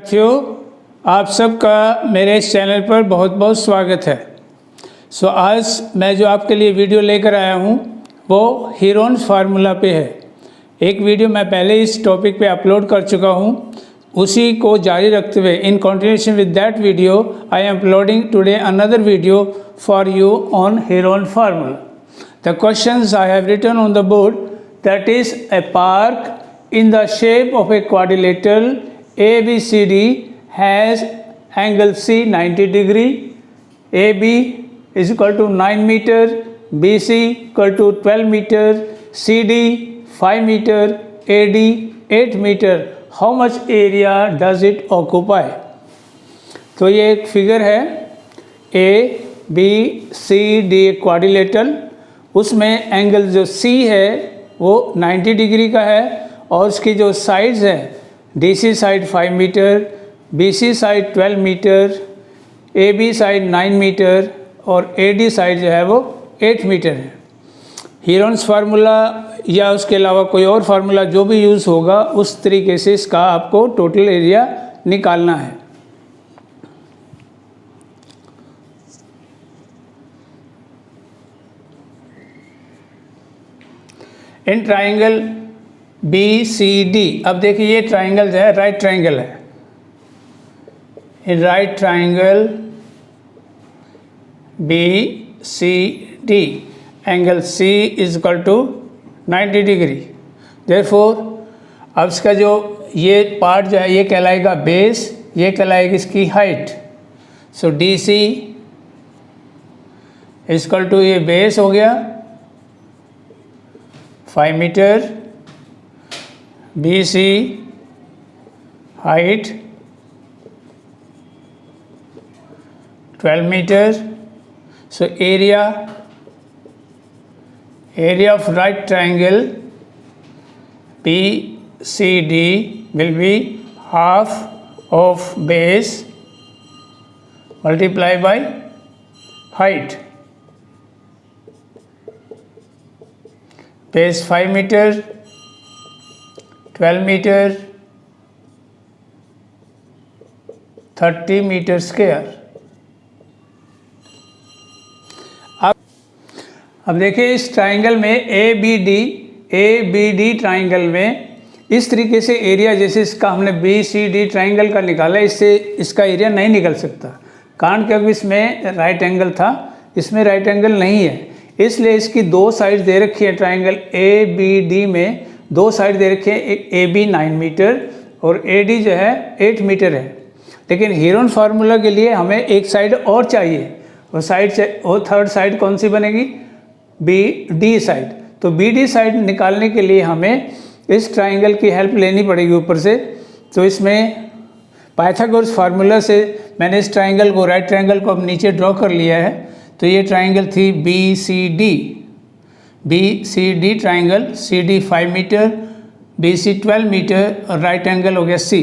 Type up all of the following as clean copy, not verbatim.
साथियों, आप सबका मेरे इस चैनल पर बहुत बहुत स्वागत है। आज मैं जो आपके लिए वीडियो लेकर आया हूँ वो हीरोन्स फार्मूला पे है। एक वीडियो मैं पहले इस टॉपिक पे अपलोड कर चुका हूँ, उसी को जारी रखते हुए in continuation with that video I am uploading today another video for you on Heron formula. The questions I have written on the board, that is a park in the shape of a quadrilateral ABCD has angle C 90 degree, AB is equal to 9 meter, BC equal to 12 meter, CD 5 meter, AD 8 meter. How much area does it occupy? तो ये एक figure है ABCD quadrilateral, उसमें angle जो C है वो 90 degree का है और उसकी जो साइड्स हैं DC side 5 metre, BC side 12 metre, AB side 9 metre और AD साइड जो है वो 8 मीटर है। हीरोन्स फार्मूला या उसके अलावा कोई और फार्मूला जो भी यूज़ होगा उस तरीके से इसका आपको टोटल एरिया निकालना है। इन ट्राइंगल BCD, अब देखिए ये ट्राइंगल जो है राइट ट्राइंगल है। In right triangle BCD angle C is equal to 90 degree. Therefore अब इसका जो ये पार्ट जो है ये कहलाएगा बेस, ये कहलाएगी इसकी height. So DC is equal to ये बेस हो गया 5 metre, BC height 12 metre. So area of right triangle BCD will be half of base multiply by height. Base 5 meter, 12 meter, 30 metre square. अब देखिए इस triangle में ABD triangle में इस तरीके से एरिया जैसे इसका हमने BCD ट्राइंगल का निकाला, इससे इसका एरिया नहीं निकल सकता, कारण क्योंकि इसमें राइट एंगल था, इसमें राइट एंगल नहीं है, इसलिए इसकी दो साइड दे रखी है। ट्राइंगल ABD में दो साइड दे रखी है, एक AB 9 मीटर और AD जो है 8 मीटर है। लेकिन हीरोन फार्मूला के लिए हमें एक साइड और चाहिए, और थर्ड साइड कौन सी बनेगी? BD side. तो BD साइड निकालने के लिए हमें इस ट्राइंगल की हेल्प लेनी पड़ेगी ऊपर से। तो इसमें पाइथागोरस फार्मूला से मैंने इस ट्राइंगल को, राइट ट्राइंगल को अब नीचे ड्रॉ कर लिया है। तो ये ट्राइंगल थी BCD triangle, CD 5 metre, BC 12 metre और राइट एंगल हो गया C।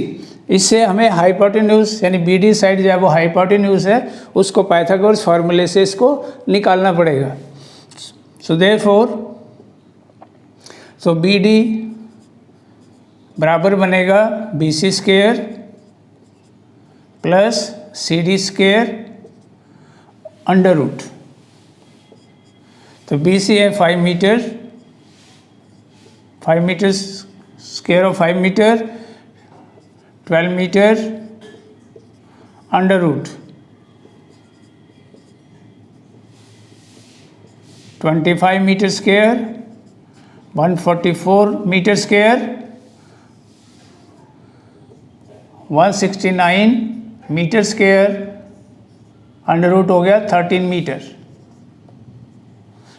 इससे हमें हाइपोटेन्यूज यानी BD साइड जो है वो हाइपोटेन्यूज है, उसको पाइथागोरस फार्मूले से इसको निकालना पड़ेगा। सो देयरफॉर BD बराबर बनेगा BC square plus CD square under root. तो BC है 5 metre, 5 metre square of 5 metre, 12 metre under root 25 metre square, 144 metre square, 169 metre square under root हो गया 13 metre.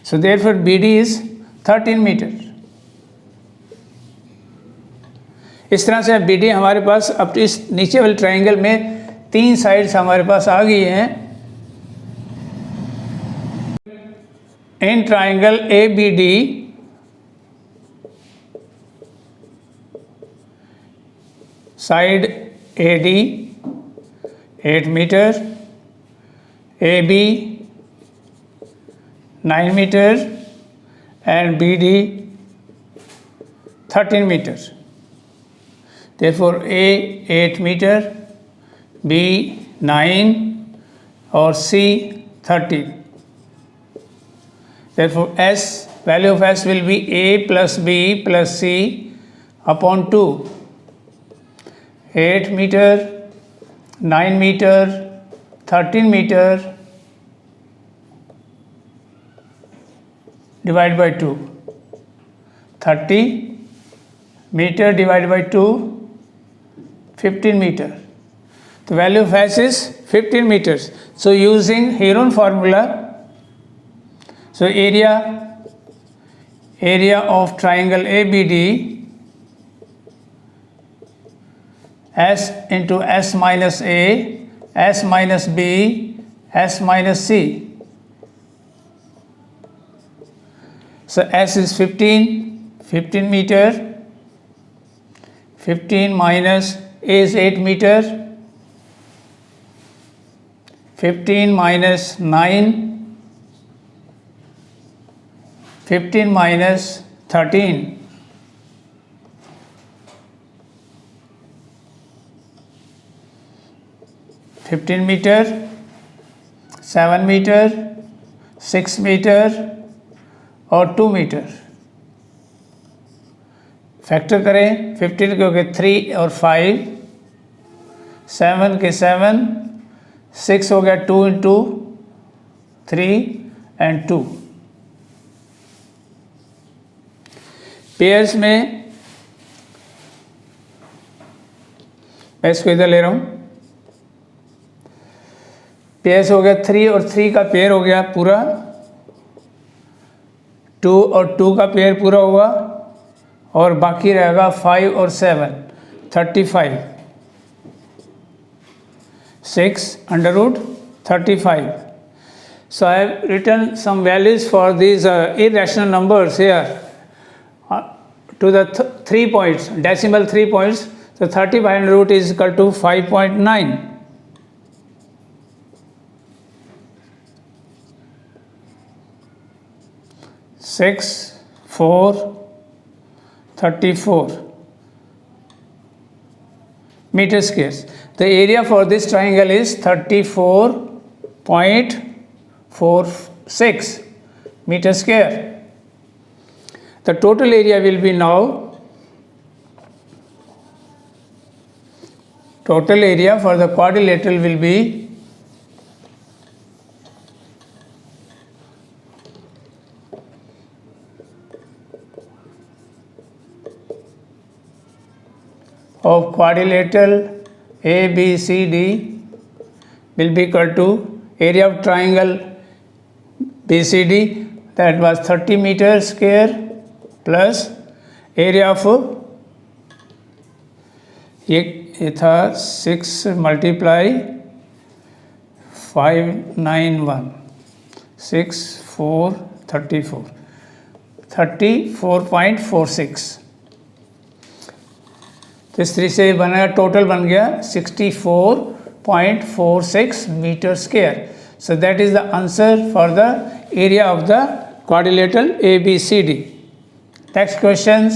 So therefore BD is 13 metre. इस तरह से BD हमारे पास अब इस नीचे वाले ट्राइंगल में तीन साइड्स हमारे पास आ गई हैं। In triangle ABD side AD 8 metre, AB 9 meter and BD 13 meter. Therefore A 8 meter B 9 और C 13. Therefore value of S will be A plus B plus C upon 2. 8 meter, 9 meter, 13 meter divided by 2. 30 meter divided by 2, 15 meter. The value of S is 15 meters. So using Heron formula, so area of triangle ABD, S into S minus A, S minus B, S minus C. So S is 15 meter, 15 minus A is 8 meter, 15 minus 9, 15 minus 13. 15 meter, 7 meter, 6 meter और 2 metre. Factor करें 15 के हो गए 3 और 5, 7 के 7, 6 हो गया 2 into 3 and 2. Pairs में मैं इसको इधर ले रहा हूँ. पेयर्स हो गया 3 और 3 का पेयर हो गया पूरा, 2 और 2 का पेयर पूरा हुआ और बाकी रहेगा 5 और 7, 35. 6 under root 35. So I have written some values for these irrational numbers here to the 3 points, decimal 3 points. So 35 under root is equal to 5.9. Six, 4, 34 meter squares. The area for this triangle is 34.46 meter square. The total area will be now, total area for the quadrilateral will be of quadrilateral ABCD will be equal to area of triangle BCD, that was 30 meter square, plus area of ये था 6 multiply 591, 6 4 34, 34.46. तो इस तरह से बना, total बन गया 64.46 metre square. So that is the answer for the area of the quadrilateral ABCD. Next question.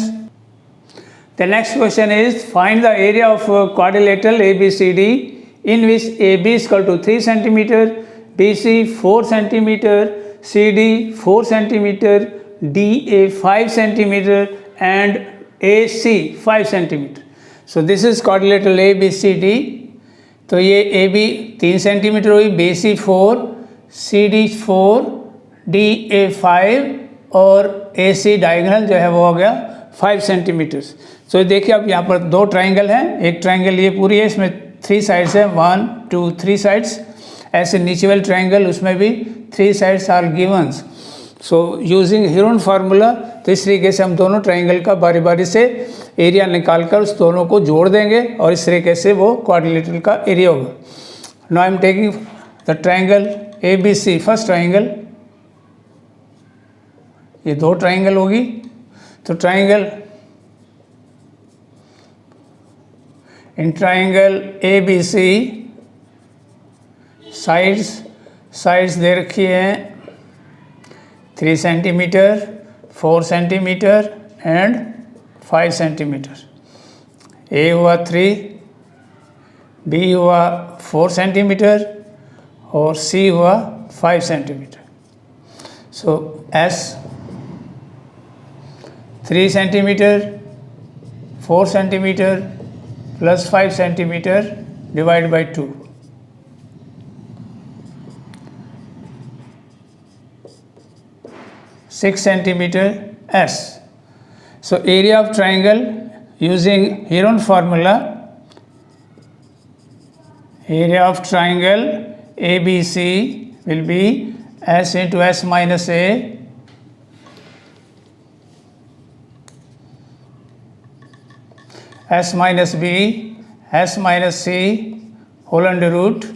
The next question is find the area of quadrilateral ABCD in which AB is equal to 3 centimeter, BC 4 centimeter, CD 4 centimeter, DA 5 centimeter and AC 5 centimeter. So this is quadrilateral ABCD. तो ये AB 3 centimetre हुई, BC 4, CD 4, DA 5 और AC diagonal जो है वो हो गया 5 centimetres. सो देखिए अब यहाँ पर दो ट्राइंगल हैं. एक ट्राइंगल ये पूरी है, इसमें 3 साइड्स हैं, 1 2 3 साइड्स. ऐसे नीचे वाले ट्राइंगल उसमें भी 3 sides are givens. So using Heron formula, तो इस तरीके से हम दोनों ट्राइंगल का बारी बारी से एरिया निकालकर उस दोनों को जोड़ देंगे और इस तरीके से वो क्वाड्रिलेटरल का एरिया होगा. Now I am taking the triangle ABC, first triangle. ये दो ट्राइंगल होगी. तो triangle in triangle ABC sides दे रखी हैं 3 centimetre, 4 centimetre and 5 centimetre. A हुआ 3, बी हुआ 4 सेंटीमीटर और सी हुआ 5 centimetre. So S 3 centimetre, 4 centimetre plus 5 centimetre divide by 2, 6 centimeter S. So area of triangle using Heron formula, area of triangle ABC will be S into S minus A S minus B S minus C whole under root.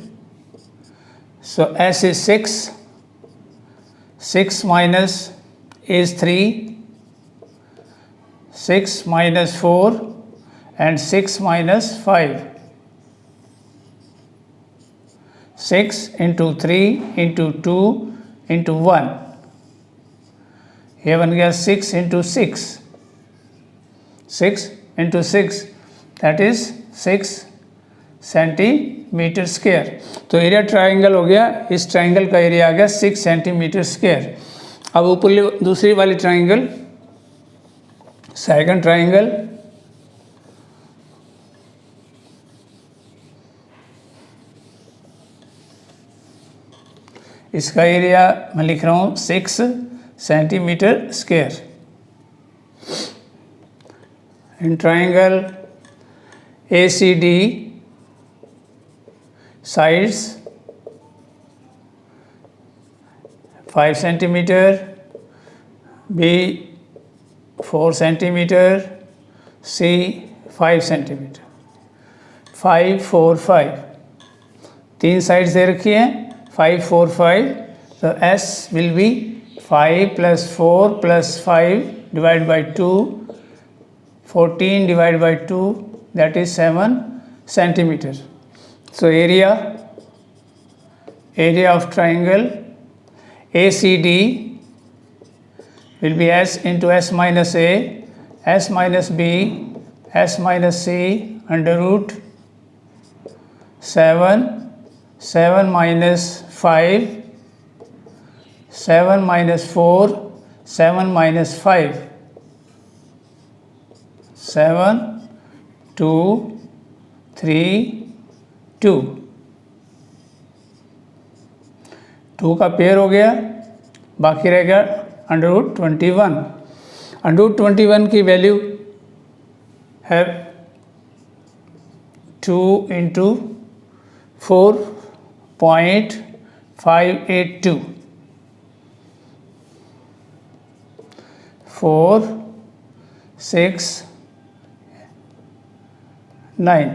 So S is 6, 6 minus is 3, 6 minus 4 and 6 minus 5. 6 into 3 into 2 into 1. Here बन गया 6 into 6. 6 into 6 that is 6 centimetre square. तो area triangle हो गया, इस triangle का area आ गया 6 centimetre square. अब ऊपरली दूसरी वाली ट्राइंगल, सेकंड ट्राइंगल, इसका एरिया मैं लिख रहा हूँ 6 centimetre square. In triangle ACD sides 5 centimeter, B 4 centimeter, C 5 centimeter, 5 4 5, तीन साइड्स दे रखी हैं 5 4 5। तो S will be 5 plus 4 plus 5 divided by 2, 14 divided by 2, that is 7 centimeter. So area of triangle ACD will be S into S minus A, S minus B, S minus C under root 7, 7 minus 5, 7 minus 4, 7 minus 5, 7, 2, 3, 2, 2 का pair हो गया, बाकी रह गया under root 21। Under root 21 की value है 2 into 4.582, 4 6 9,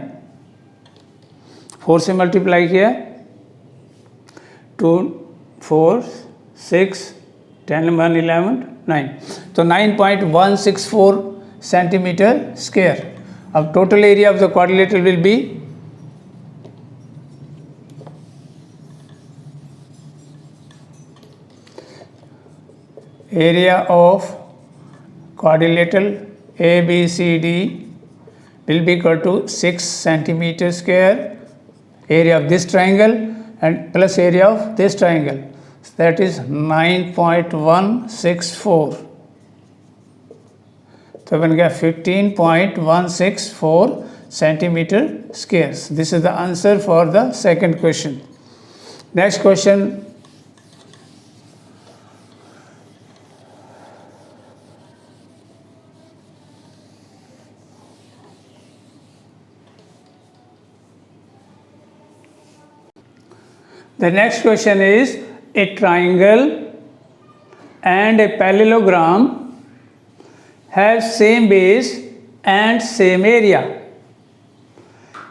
4 से multiply किया 2 4 6 10 1 11 9, तो 9.164 सेंटीमीटर स्क्वायर। अब total area of the quadrilateral will be area of quadrilateral ABCD will be equal to 6 centimeter square, area of this triangle and plus area of this triangle, so that is 9.164, तो बन गया 15.164 centimeter squares. This is the answer for the second question. Next question, the next question is a triangle and a parallelogram have same base and same area.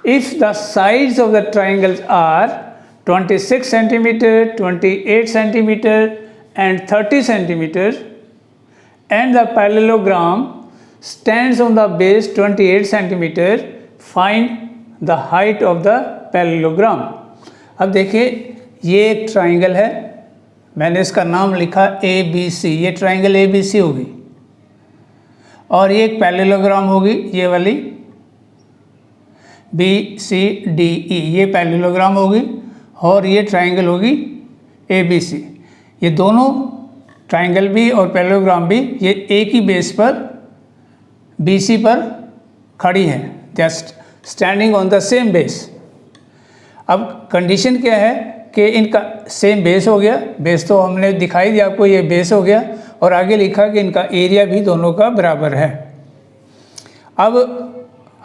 If the sides of the triangles are 26 centimeter, 28 centimeter and 30 centimeter and the parallelogram stands on the base 28 centimeter, find the height of the parallelogram. अब देखिए ये एक triangle है, मैंने इसका नाम लिखा ABC, ये ट्राइंगल ABC होगी और ये एक पैरेललोग्राम होगी ये वाली, BCDE, ये पैरेललोग्राम होगी और ये ट्राइंगल होगी ABC। ये दोनों ट्राइंगल भी और पैरेललोग्राम भी ये एक ही बेस पर BC पर खड़ी हैं, just standing on the same base. अब कंडीशन क्या है कि इनका सेम बेस हो गया, बेस तो हमने दिखाई दिया आपको, ये बेस हो गया, और आगे लिखा कि इनका एरिया भी दोनों का बराबर है। अब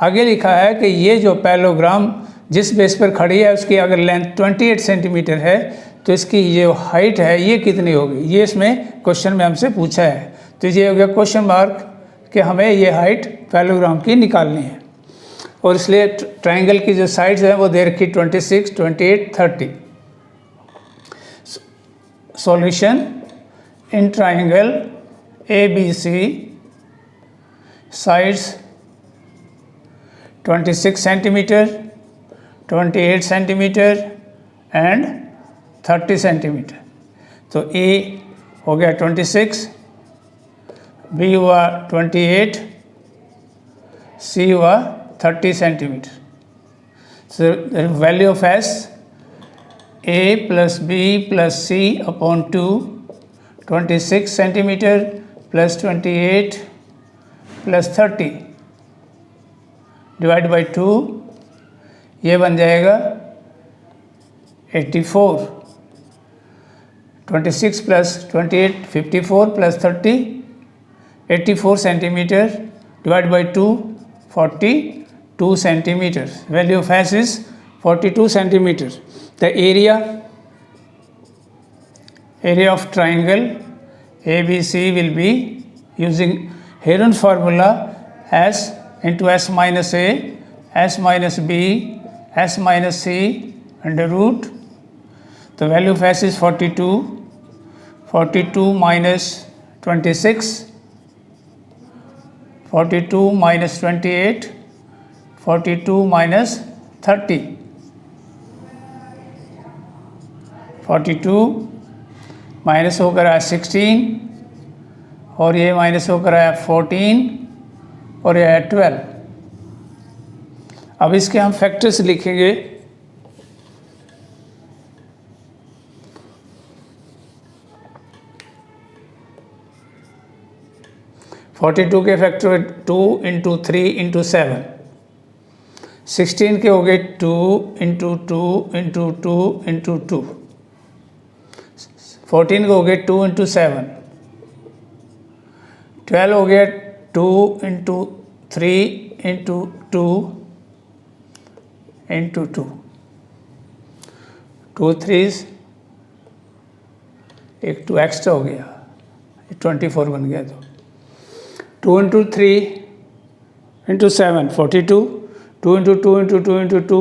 आगे लिखा है कि ये जो पैरेललोग्राम जिस बेस पर खड़ी है उसकी अगर लेंथ 28 सेंटीमीटर है तो इसकी ये हाइट है ये कितनी होगी, ये इसमें क्वेश्चन में हमसे पूछा है। तो ये हो गया क्वेश्चन मार्क कि हमें ये हाइट पैरेललोग्राम की निकालनी है, और इसलिए ट्राइंगल की जो साइड्स हैं वो दे रखी 26, 28, 30। Solution in triangle ABC sides 26 centimetre, 28 centimetre and 30 centimetre. तो A हो गया 26, B हुआ 28, C हुआ 30 centimetre. So the value of S A plus B plus C upon 2, 26 centimetre plus 28 plus 30 divide by 2, ये बन जाएगा 84। 26 plus 28 54 plus 30 84 centimetre divide by 2 42 centimetre. Value of S is 42 centimetre. The area of triangle ABC will be using Heron's formula S into S minus A, S minus B, S minus C under root. The value of S is 42. 42 minus 26, 42 minus 28, 42 minus 30, 42 minus होकर आया 16 और ये minus होकर आया 14 और ये आया 12। अब इसके हम फैक्टर्स लिखेंगे। फोर्टी टू के फैक्टर 2 इंटू 3 इंटू 7, 16 के हो गए 2 इंटू 2 इंटू 2 इंटू 2, 14 के हो गए 2 इंटू 7, 12 हो गया 2 इंटू 3 इंटू 2 इंटू 2, 2 3 एक 2 एक्स्ट्रा हो गया, 24 बन गया। तो 2 into 3 into 7 42, 2 into 2 into 2 into 2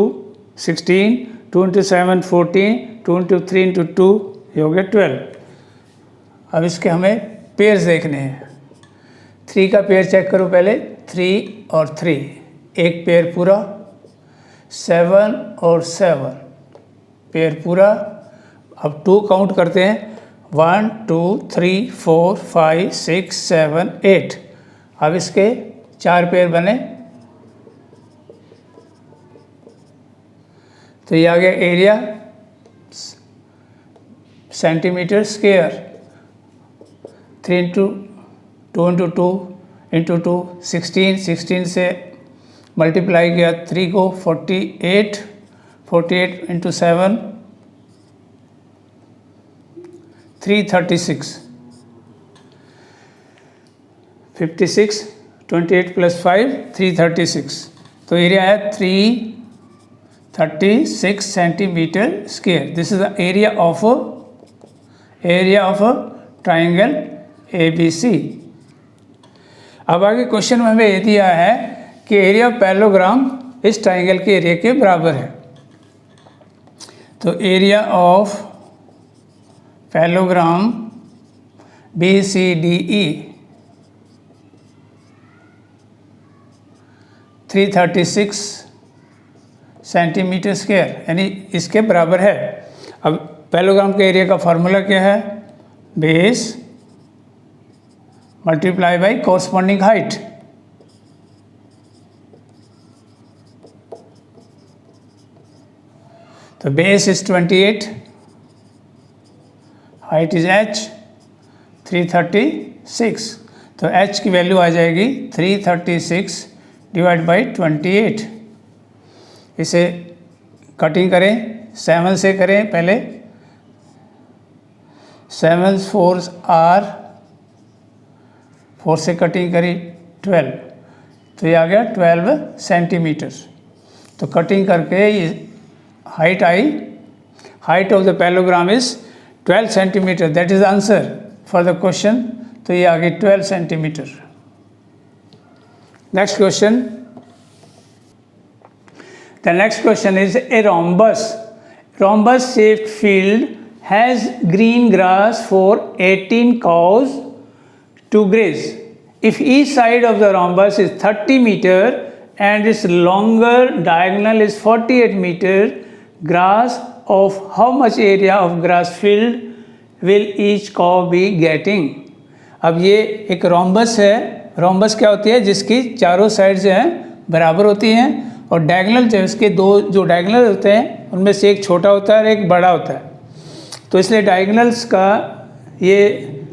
16, 2 into 7 14, 2 into 3 into 2 ये हो गया 12। अब इसके हमें पेयर्स देखने हैं। 3 का पेयर चेक करो पहले, 3 और 3 एक पेयर पूरा, 7 और 7 पेयर पूरा। अब 2 काउंट करते हैं, 1 2 3 4 5 6 7 8। अब इसके 4 पेयर बने, तो ये आ गया area centimetre square. 3 into 2 into 2 into 2 16, 16 से मल्टीप्लाई किया 3 को 48, 48 इंटू 7 336, 56, 28 प्लस 5 336। तो एरिया है 336 centimetre square. This is the area of triangle ABC। अब आगे क्वेश्चन में हमें ये दिया है कि एरिया ऑफ पैरेललोग्राम इस ट्राइंगल के एरिया के बराबर है। तो area of parallelogram BCDE 336 centimetre square यानी इसके बराबर है। अब पैरेललोग्राम के एरिया का फार्मूला क्या है? Base multiply by corresponding height. तो base is 28, height is h 336, तो h की वैल्यू आ जाएगी 336 डिवाइड बाई 28। इसे कटिंग करें, 7 से करें पहले, 7 4 आर, 4 से कटिंग करी 12, तो ये आ गया 12 सेंटीमीटर। तो कटिंग करके ये height I, height of the parallelogram is 12 centimetre, that is answer for the question. तो ये आ गई 12 centimetre. Next question, the next question is a rhombus shaped field has green grass for 18 cows to graze. If each side of the rhombus is 30 meter and its longer diagonal is 48 meter, grass of how much area of grass field will each cow be getting? अब ये एक rhombus है। Rhombus क्या होती है? जिसकी चारों side जो हैं बराबर होती हैं और डायगोनल जो इसके दो जो डायगोनल होते हैं उनमें से एक छोटा होता है और एक बड़ा होता है। तो इसलिए डायगोनल्स का ये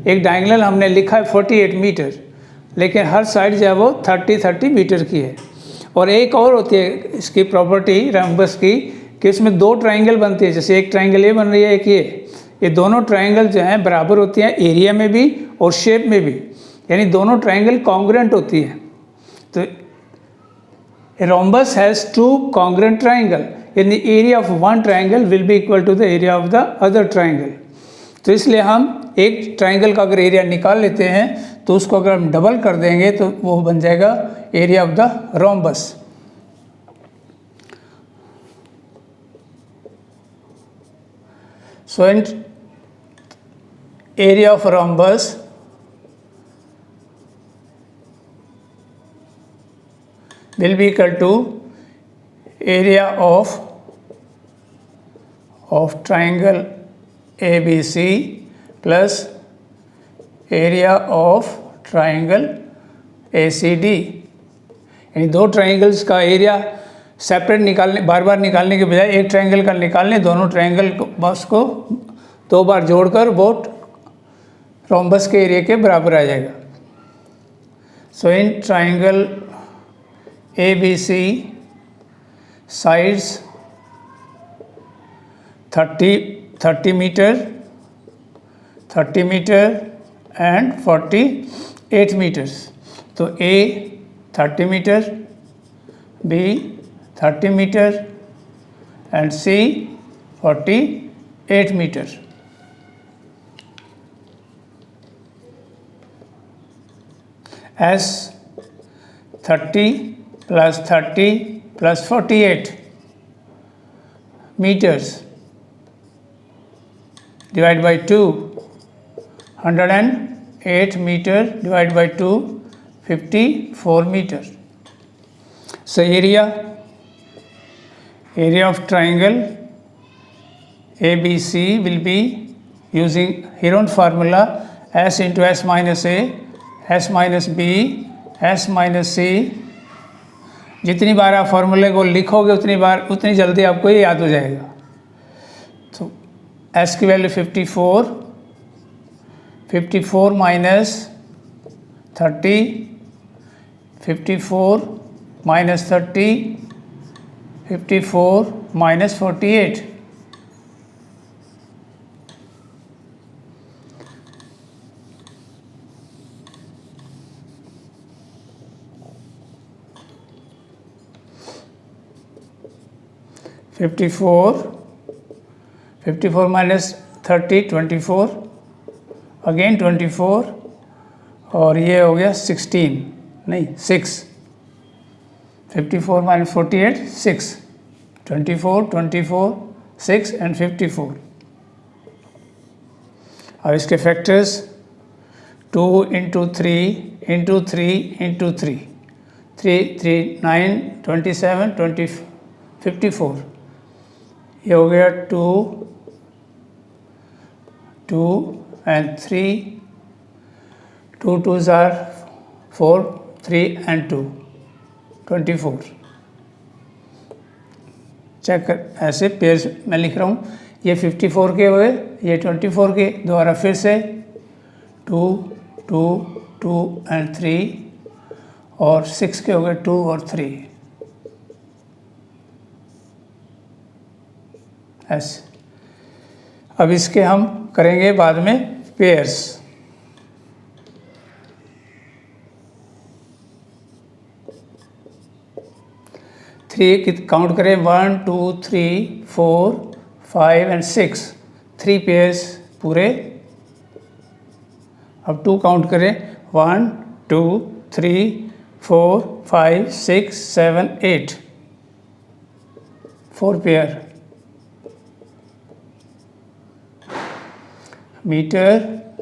एक डायगोनल हमने लिखा है 48 मीटर, लेकिन हर साइड जो है वो 30 मीटर की है। और एक और होती है इसकी प्रॉपर्टी रोम्बस की कि इसमें दो ट्राइंगल बनती है, जैसे एक ट्राइंगल ये बन रही है, एक ये दोनों ट्राइंगल जो हैं बराबर होती हैं एरिया में भी और शेप में भी, यानी दोनों ट्राइंगल कॉन्ग्रुएंट होती हैं। तो a rhombus has two congruent triangle and the area of one triangle will be equal to the area of the other triangle. तो इसलिए हम एक ट्राइंगल का अगर एरिया निकाल लेते हैं तो उसको अगर हम डबल कर देंगे तो वो बन जाएगा area of the rhombus. So in area of rhombus will be equal to area of triangle ABC plus area of triangle ACD। यानी दो ट्राइंगल्स का एरिया सेपरेट निकालने, बार बार निकालने के बजाय एक ट्राइंगल का निकालने, दोनों ट्राइंगल बस को दो बार जोड़कर वो रोम्बस के एरिया के बराबर आ जाएगा। सो in triangle ABC sides 30 meter and 48 meters। तो A 30 meter, B 30 meter and C 48 meter। as 30 plus 30 plus 48 meters divided by 2, 108 meter divided by 2, 54 meter। So area of triangle ABC will be using Heron formula S into S minus A, S minus B, S minus C। जितनी बार आप फॉर्मूले को लिखोगे उतनी जल्दी आपको ये याद हो जाएगा। तो S की value 54 minus 30, 54 minus 30, 54 minus 48। Fifty four minus 30 24, again 24 और ये हो गया 16 नहीं 6। 54 माइनस 48 6, 24 6 एंड 54। अब इसके फैक्टर्स 2 इंटू 3 इंटू 3 इंटू 3, 3 9 27 20 54। ये हो गया 2 and 3, 2 2s are 4, 3 and 2 24। Check कर, ऐसे पेयर्स मैं लिख रहा हूँ। ये 54 के हुए, ये 24 के, दोबारा फिर से 2 2 2 एंड 3, और 6 के हो गए 2 और 3 ऐसे। अब इसके हम करेंगे बाद में पेयर्स। 3 काउंट करें, 1 2 3 4 5 एंड 6, 3 पेयर्स पूरे। अब 2 काउंट करें, 1 2 3 4 5 6 7 8, 4 पेयर। Metre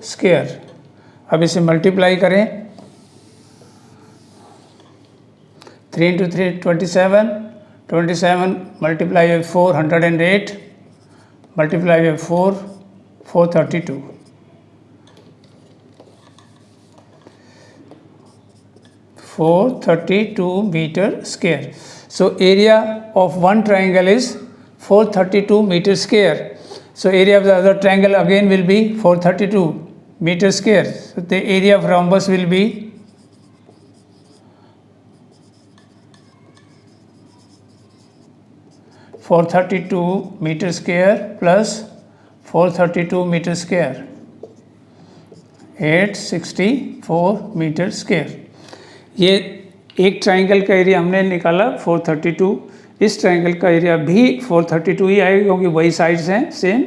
square. अब इसे मल्टीप्लाई करें, 3 into 3 27, 27 multiply by 4 108, multiply by 4 432, 432 meter square. So area of one triangle is 432 meter square. So area of the other triangle again will be 432 meter square. So the area of rhombus will be 432 meter square plus 432 meter square, 864 meter square. ये एक triangle का area हमने निकाला 432, इस triangle का area भी 432 ही आएगा क्योंकि वही साइड्स हैं सेम,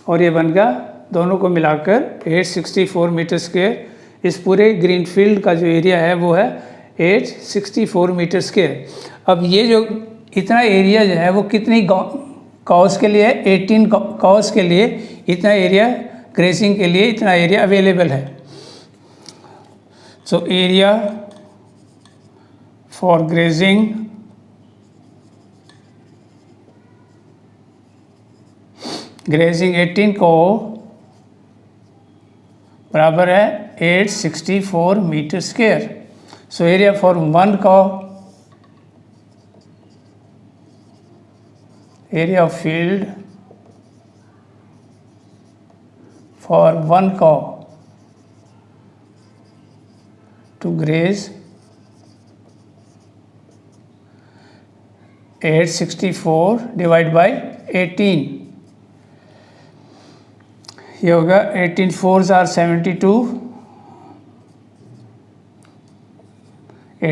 और ये बन गया दोनों को मिलाकर 864 मीटर स्क्वायर। इस पूरे ग्रीन फील्ड का जो एरिया है वो है 864 मीटर स्क्वायर। अब ये जो इतना एरिया जो है वो कितनी कॉस के लिए, 18 कॉस के लिए इतना एरिया, ग्रेसिंग के लिए इतना एरिया अवेलेबल है। So area for grazing grazing 18 को बराबर है 864 metre square. So area for 1 का area of field for 1 cow to graze 864 divided by 18, ये होगा 18 4s are 72,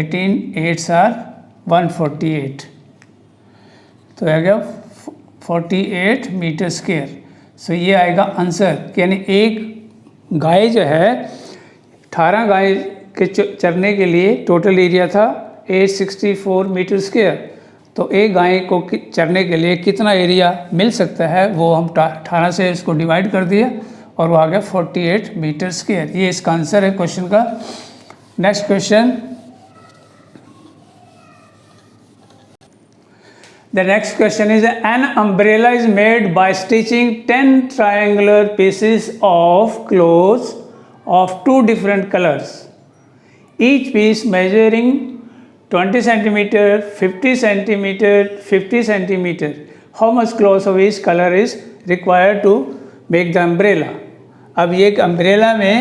18 8s are 148, तो आ गया 48 मीटर स्क्वायर। सो ये आएगा आंसर, यानी एक गाय जो है 18 गाय के चरने के लिए टोटल एरिया था 864 मीटर स्क्वायर, तो एक गाय को चरने के लिए कितना एरिया मिल सकता है वो हम 18 से इसको डिवाइड कर दिया और वो आ गया 48 मीटर स्क्वायर। ये इसका आंसर है क्वेश्चन का। Next question, the next question is, an umbrella is made by stitching 10 triangular pieces of cloth of 2 different colors, each piece measuring 20 centimeter, 50 centimeter, 50 centimeter. How much cloth of each color is required to make the umbrella? अब ये एक umbrella में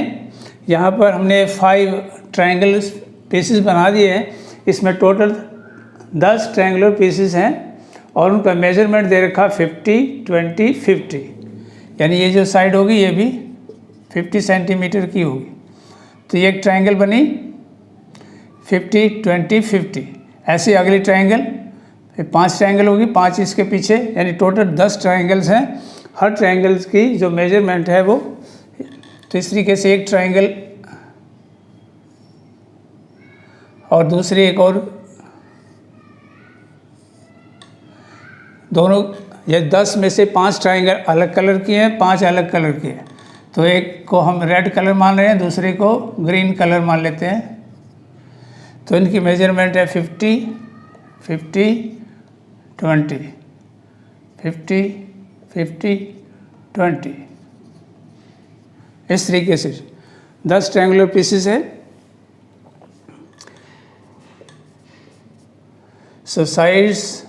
यहाँ पर हमने 5 triangle pieces बना दिए हैं, इसमें टोटल 10 ट्रायंगुलर पीसेस हैं और उनका मेजरमेंट दे रखा 50 20 50, यानी ये जो साइड होगी ये भी 50 सेंटीमीटर की होगी। तो ये एक ट्रायंगल बनी 50 20 50। ऐसे अगली ट्रायंगल, फिर 5 ट्रायंगल होगी, 5 इसके पीछे, यानी टोटल 10 ट्रायंगल्स हैं। हर ट्रायंगल्स की जो मेजरमेंट है वो, तो इस तरीके से एक ट्रायंगल और दूसरी एक और, दोनों ये 10 में से 5 ट्रायंगल अलग कलर की हैं, 5 अलग कलर की हैं। तो एक को हम रेड कलर मान रहे हैं, दूसरे को ग्रीन कलर मान लेते हैं। तो इनकी मेजरमेंट है 50 50 20 50 50 20। इस तरीके से 10 ट्रायंगुलर पीसेस है। सो sides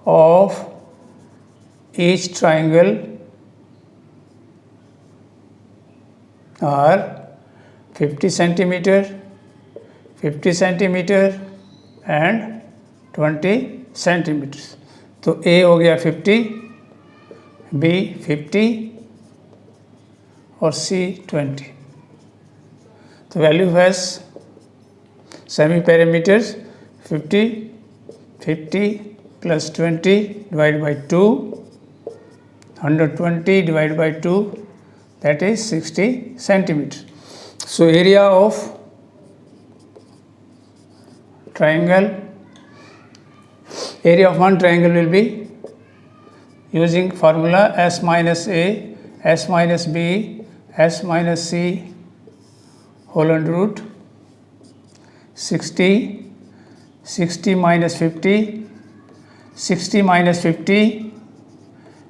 of each triangle are 50 centimeter, 50 centimeter and 20 centimeters. तो A हो गया 50, B 50 और C 20. तो value has semi parameters 50, 50 plus 20 divided by 2, 120 divided by 2, that is 60 centimeters. So area of triangle, area of one triangle will be using formula S minus A, S minus B, S minus C whole under root 60, 60 minus 50, 60 minus 50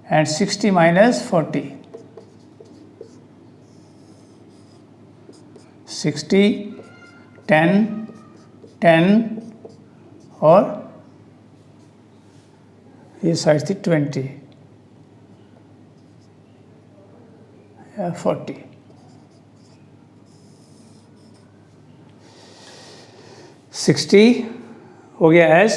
and 60 minus 40. 60, 10, 10 और ये side थी 20 या 40. Sixty हो गया S,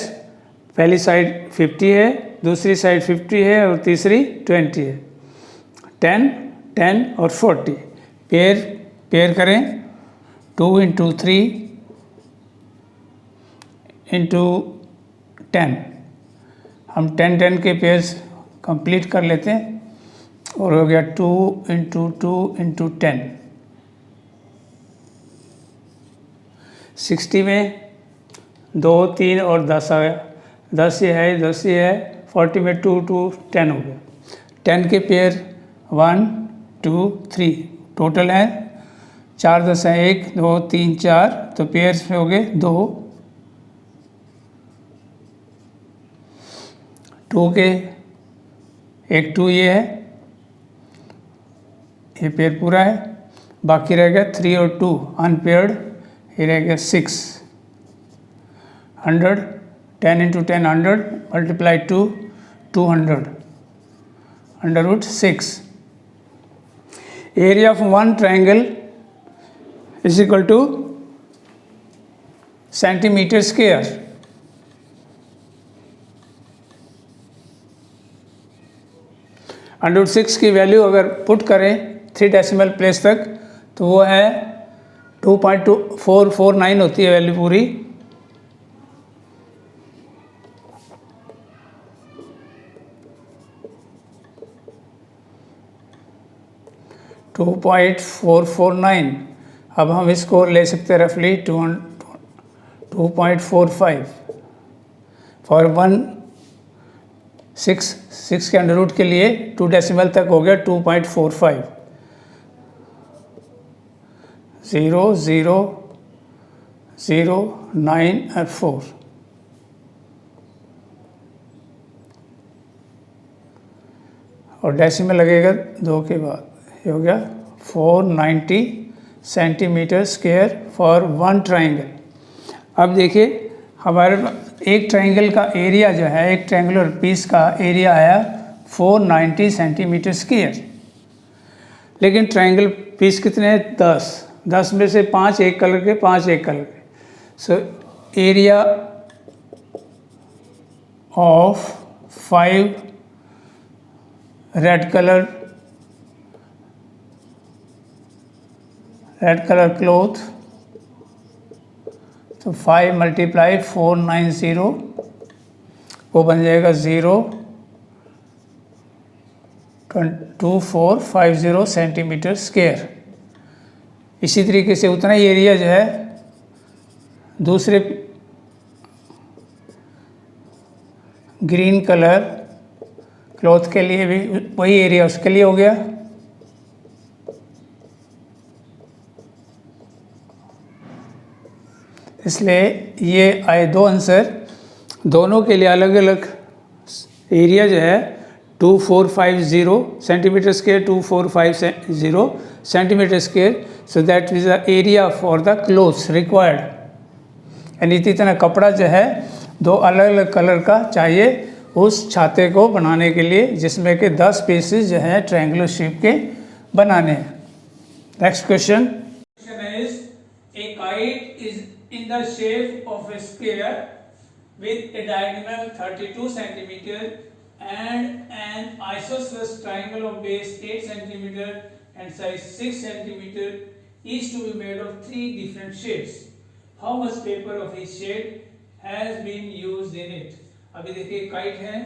पहली side 50 है, दूसरी side 50 है और तीसरी 20 है. 10, 10 और 40 पेयर करें. 2 into 3 into 10. हम 10 10 के पेयर्स कंप्लीट कर लेते हैं और हो गया 2 into 2 into 10. 60 में 2, 3 और 10 आ गया. 10 ये है, 10 ये है. 40 में 2, 2, 10 हो गया. 10 के पेयर 1, 2, 3 टोटल है. 4 10 है 1, 2, 3, 4. तो पेयर्स में हो गए 2. 2 के एक 2 ये है, ये पेयर पूरा है. बाकी रह गया 3 और 2 अनपेयर्ड, ये रह गया 6. 100, 10 into 10 100 multiply 2, 200 under root 6. Area of one triangle is equal to centimeter square. Under root 6 की वैल्यू अगर पुट करें 3 डेसिमल प्लेस तक तो वो है 2.2449 होती है वैल्यू पूरी. टू 2.449. अब हम इसको ले सकते हैं रफली 2.45 फॉर 6 के अंडर रूट के लिए 2 डेसिमल तक हो गया 2.45. 0 0 0 9 और 4. और डेसिमल लगेगा 2 के बाद. ये हो गया 490 centimetre square for one triangle. अब देखिए हमारे एक ट्राइंगल का एरिया जो है, एक ट्रायंगुलर पीस का एरिया आया 490 सेंटीमीटर स्क्वायर. लेकिन ट्रायंगल पीस कितने हैं? 10. 10 में से 5 एक कलर के, 5 एक कलर के. सो area of 5 red colour cloth, तो 5 मल्टीप्लाई 490 वो बन जाएगा 0.2450 सेंटीमीटर स्क्वायर. इसी तरीके से उतना ही एरिया जो है दूसरे ग्रीन कलर क्लॉथ के लिए भी वही एरिया उसके लिए हो गया. इसलिए ये आए 2 आंसर. दोनों के लिए अलग अलग एरिया जो है 2450 centimetre square, 2450 centimetre square. So that is the area for the clothes required. यानी इतना कपड़ा जो है 2 अलग अलग कलर का चाहिए उस छाते को बनाने के लिए, जिसमें कि 10 पीसेस जो हैं ट्रायंगुलर शेप के बनाने हैं। Next question is a kite is in the shape of A square with a diagonal 32 centimeter and an isosceles triangle of base 8 centimeter and size 6 centimeter, each to be made of 3 different shades. How much paper of each shade has been used in it? अभी देखिए kite है,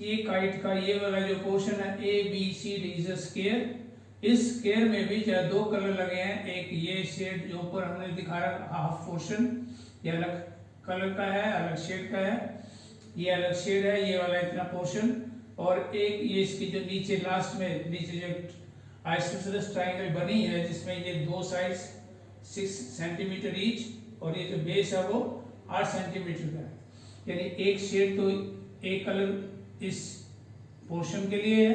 ये kite का ये वाला जो portion है A B C D is a square. इस स्क्वायर में भी जो 2 कलर लगे हैं, एक ये शेड जो ऊपर हमने दिखा रहा हाफ पोर्शन, ये अलग कलर का है, अलग शेड का है, ये अलग शेड है, ये वाला इतना पोर्शन, और एक ये इसकी जो नीचे लास्ट में नीचे जो आइसोसेलेस ट्रायंगल बनी है जिसमें ये 2 साइड्स 6 सेंटीमीटर ईच और ये जो बेस है वो 8 सेंटीमीटर का है। यानी एक शेड तो एक कलर इस पोर्शन के लिए है,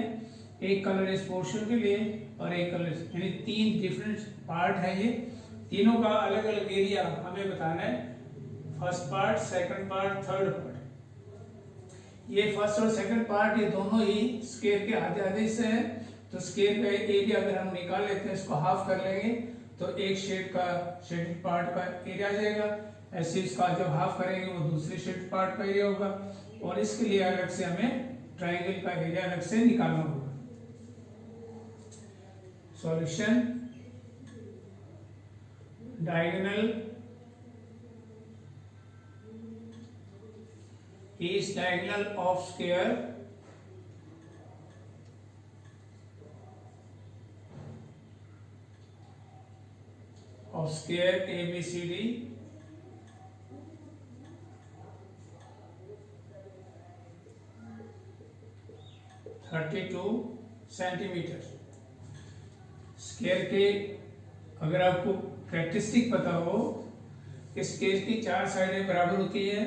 एक कलर इस पोर्शन के लिए और एक कलर, यानी 3 डिफरेंट पार्ट है। ये तीनों का अलग अलग एरिया हमें बताना है, first part, second part, third part. ये फर्स्ट और सेकंड पार्ट ये दोनों ही स्क्वायर के आधे आधे हिस्से हैं, तो स्क्वायर का एरिया अगर हम निकाल लेते हैं, इसको हाफ कर लेंगे तो एक शेड का शेडेड पार्ट का एरिया आ जाएगा। ऐसे इसका जब हाफ करेंगे वो दूसरे शेड पार्ट का एरिया होगा, और इसके लिए अलग से हमें ट्रायंगल का एरिया अलग से निकालना होगा। Solution, diagonal is diagonal of square ABCD (32 centimetre. Square के अगर आपको कैरेक्टरिस्टिक पता हो कि स्क्वायर की 4 साइडें बराबर होती है,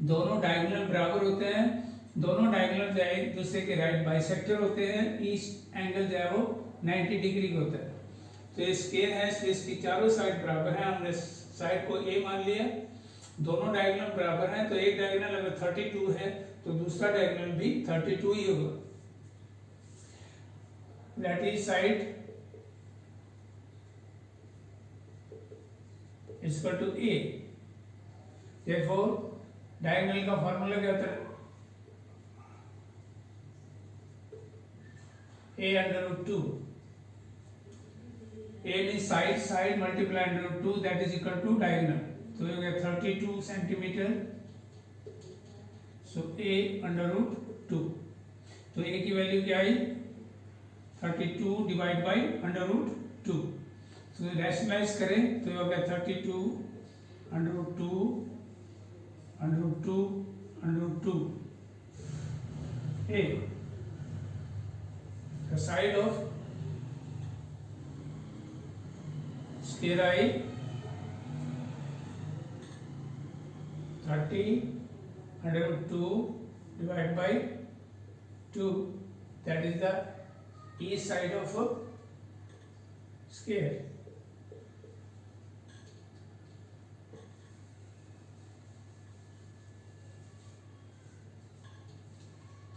दोनों डायगोनल बराबर होते हैं, दोनों डायगोनल जो है एक दूसरे के राइट बाइसेक्टर होते हैं, ईच एंगल जो है वो 90 डिग्री का होता है। तो ये स्क्वायर है, इसकी चारों साइड बराबर है, हमने साइड को ए मान लिया, दोनों डायगोनल बराबर हैं, तो एक डायगोनल अगर 32 है तो दूसरा डायगोनल भी 32 ही होगा। That is side equal to A. Therefore diagonal का फॉर्मूला क्या होता है? a under root 2। a means side multiply under root 2, that is equal to diagonal। तो ये हो गया 32 centimetre, so a under root 2। तो a की वैल्यू क्या आई? 32 डिवाइड बाई अंडर रूट 2। तो रैशनलाइज करें तो ये हो गया 32 under root 2 under root 2 under root 2 a। the side of square I 30 under root 2 divided by 2, that is the east side of a square।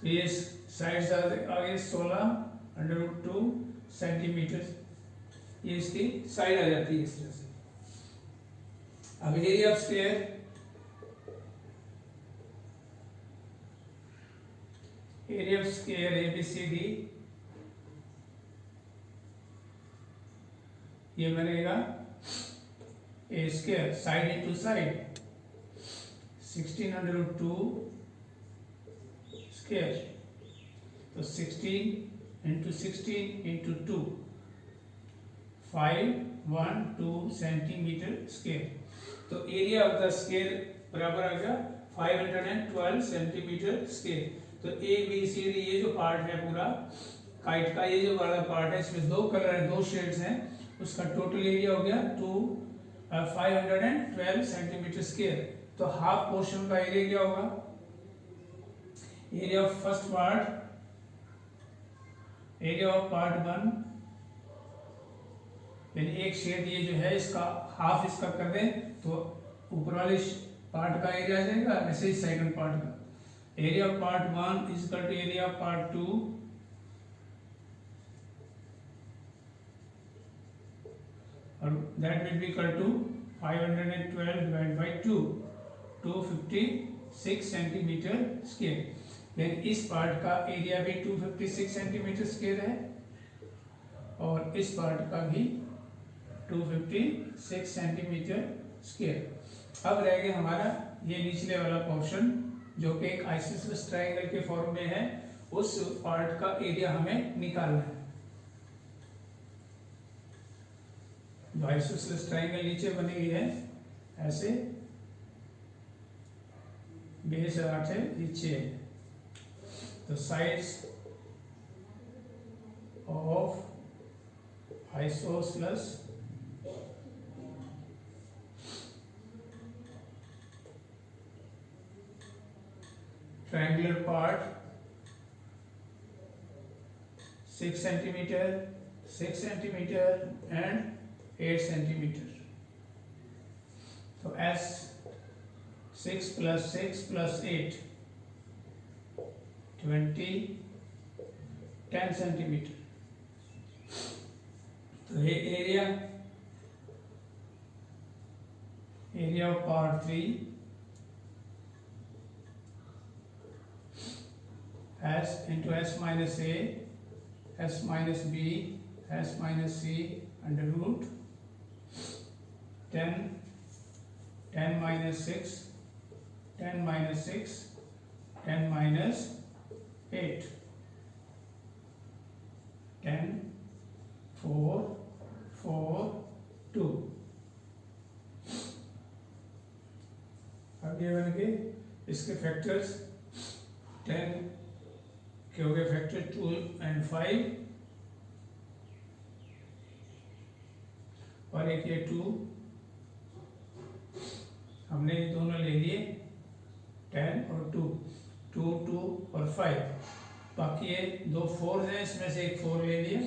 तो ये साइड्स आ गए 16 अंडर रूट 2 सेंटीमीटर, ये इसकी साइड आ जाती है इस तरह से। अब area of square, area of square ABCD ये बनेगा A square, side into side, 16 under root 2 square, तो 16 इंटू 16 इंटू 2, 512 सेंटीमीटर स्क्वायर। तो एरिया ऑफ द स्क्वायर बराबर आ गया 512 सेंटीमीटर स्क्वायर। तो ABCD ये जो पार्ट है पूरा काइट का, ये जो वाला पार्ट है इसमें 2 कलर है, 2 शेड्स हैं, उसका टोटल एरिया हो गया 512 सेंटीमीटर स्क्वायर। तो हाफ पोर्शन का एरिया क्या होगा? Area of first part, area of part 1, यानी एक शेड ये जो है इसका हाफ इसका कर दें तो ऊपर वाले पार्ट का एरिया आ जाएगा, ऐसे ही सेकंड पार्ट का। area of part 1 is equal to area of part 2, or that will be equal to 512 divided by 2, 256 centimetre square. लेकिन इस पार्ट का एरिया भी 256 सेंटीमीटर स्क्वायर है और इस पार्ट का भी 256 सेंटीमीटर स्क्वायर। अब रह गया हमारा ये निचले वाला पोर्शन जो कि एक आइसोसेलेस ट्रायंगल के फॉर्म में है, उस पार्ट का एरिया हमें निकालना है। जो आइसोसेलेस ट्रायंगल नीचे बनी हुई है ऐसे, बेस 8 है, ये 6 है, तो sides of isosceles triangular part 6 centimeter, 6 centimeter and 8 centimeter. So as 6 plus 6 plus 8, 20, 10 centimeter. तो ये area of part 3 S into S minus A, S minus B, S minus C under root 10, 10 minus 6, 10 minus 6, 10 minus 8, 10, 4, 4, 2। अब ये बन गए इसके factors 10 के हो गए फैक्टर 2 and 5, और एक ये 2, हमने ये दोनों ले लिए 10 और 2, 2, 2 और 5, बाकी ये दो 4 हैं, इसमें से एक 4 ले लिया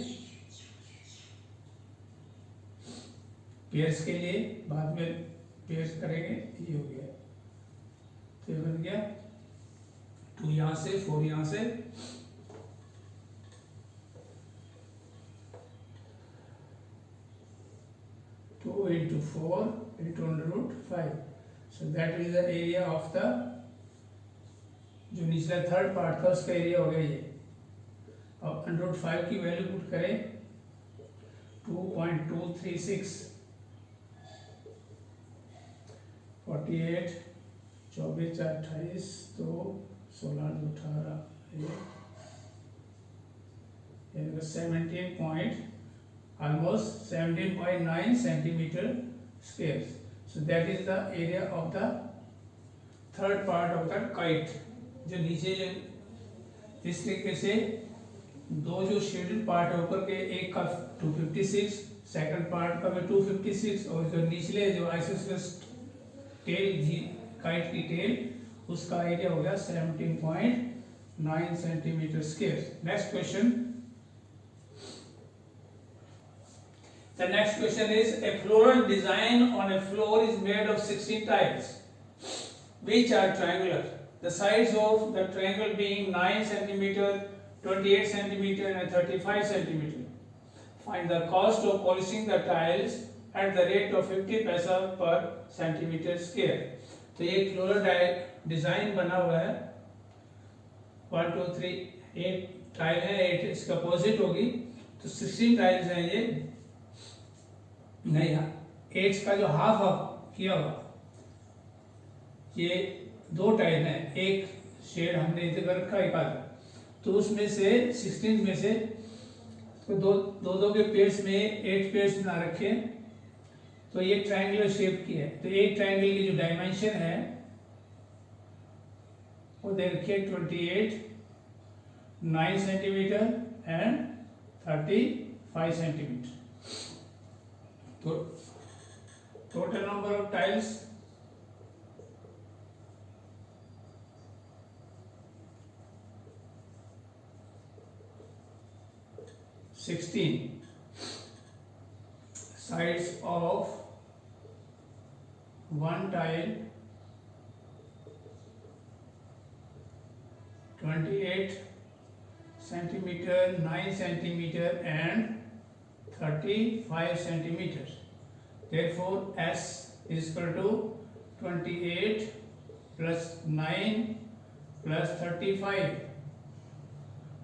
पेयर्स के लिए, बाद में पेयर्स करेंगे। ये हो गया, तो ये बन गया 2 यहाँ से, 4 यहाँ से, 2 into 4 into under root 5. So that is the area of the, जो निचला थर्ड पार्ट था उसका एरिया हो गया ये। अब अंडर रूट 5 की वैल्यू पुट करें 2.236, 48, 24, 28, 2, 16, 18, 17.9 centimeter squares. So that is the area of the third part of the kite. जो नीचे जो इस तरीके से दो जो शेडेड पार्ट है ऊपर के, एक का 256, सेकंड पार्ट का भी 256, और जो निचले जो आइसोसेलेस टेल काइट की टेल, उसका एरिया हो गया 17.9 centimetre square. Next question. The next question is, a floral design on a floor is made of 16 tiles which are triangular. The sides of the triangle being 9 cm, 28 cm and 35 cm. Find the cost of polishing the tiles at the rate of 50 पैसा per centimeter square. तो ये floral design बना हुआ है, 1 2 3 8 tile है, 8 इसका opposite होगी, तो 16 टाइल्स हैं ये, नहीं 8 का जो हाफ किया हुआ, ये 2 टाइल है, एक शेड हमने इधर रखा एक आधा, तो उसमें से 16 में से तो दो के पेयर्स में 8 पेयर्स बना रखे, तो ये ट्रायंगुलर शेप की है। तो एक ट्रायंगल की जो डायमेंशन है वो दे रखिए 28, 9 सेंटीमीटर एंड 35 सेंटीमीटर। तो total number of tiles 16, sides of one tile 28 centimeter, 9 centimeter and 35 centimeters. Therefore, S is equal to 28 plus 9 plus 35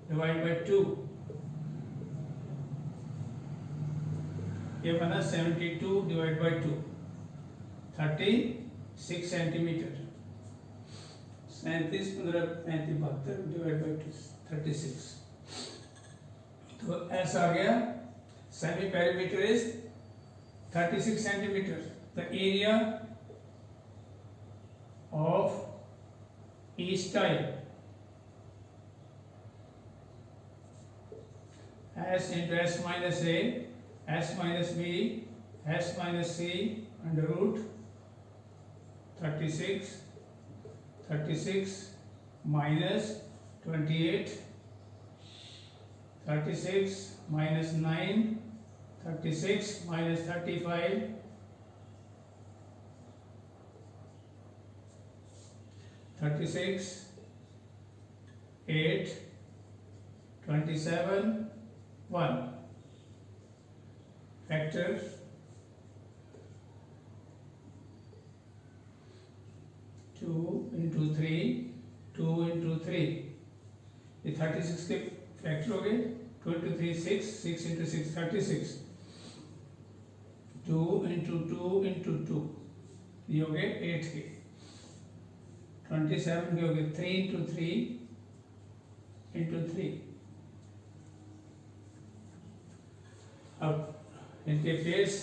divided by 2. ये बना 72 divided by 2, 36 centimetre. 37 15 35 72 divided by 2 36. तो S आ गया. Semi perimeter is 36 centimeters. The area of each tile S into S minus A, S minus B, S minus C under root 36 minus 28, 36 minus 9, 36 minus 35, 36, 8, 27, 1. Factors. 2 into 3, 2 into 3. ये 36 के factor हो गए. 2 into 3 6, 6 into 6 36. 2 into 2 into 2 ये हो गए 8 के. 27 के हो गए 3 into 3 into 3. अब इनके पेस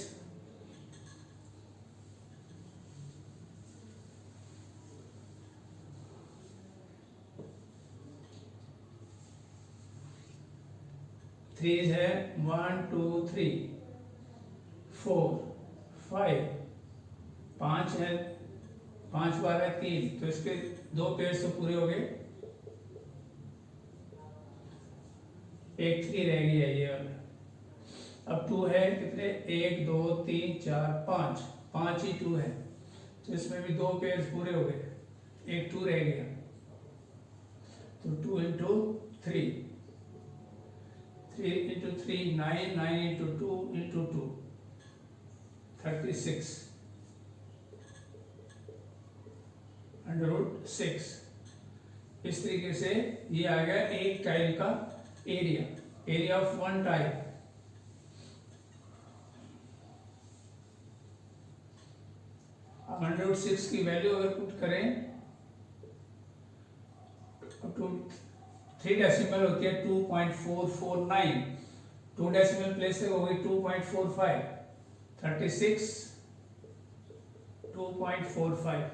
थ्रीज है 1 2 3 4 5. 5 है 5 बार है 3, तो इसके 2 पेयर्स तो पूरे हो गए. एक 3 रह गया ये वाला. अब 2 है कितने 1 2 3 4 5, 5 ही 2 है, तो इसमें भी 2 पेयर्स पूरे हो गए. एक 2 रह गया, तो 2 into 3, 3 into 3 9, 9 into 2 into 2 36 under root 6. इस तरीके से ये आ गया एक टाइल का area of one tile. Under root 6 की वैल्यू अगर पुट करें अप टू 3 डेसिमल होती है 2.449. 2 डेसिमल प्लेस से होगी 2.45. 36 2.45.